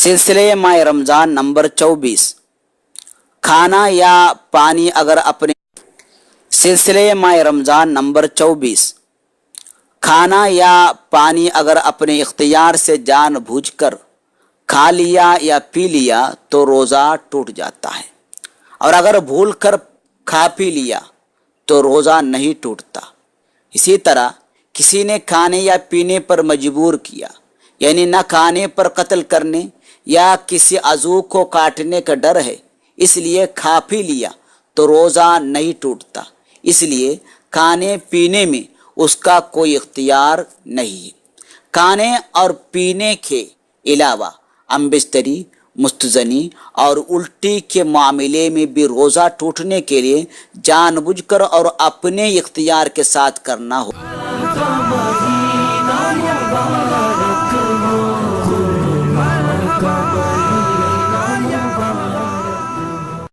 सिलसिले माह रमज़ान नंबर 24। खाना या पानी अगर अपने सिलसिले माह रमज़ान नंबर 24। खाना या पानी अगर अपने इख्तियार से जानबूझकर खा लिया या पी लिया तो रोज़ा टूट जाता है, और अगर भूल कर खा पी लिया तो रोज़ा नहीं टूटता। इसी तरह किसी ने खाने या पीने पर मजबूर किया, यानी न खाने पर कत्ल करने या किसी अज़ू को काटने का डर है इसलिए खा पी लिया तो रोज़ा नहीं टूटता। इसलिए खाने पीने में उसका कोई इख्तियार नहीं है। खाने और पीने के अलावा अम्बिस्तरी, मुस्तजनी और उल्टी के मामले में भी रोज़ा टूटने के लिए जानबूझकर और अपने इख्तियार के साथ करना हो।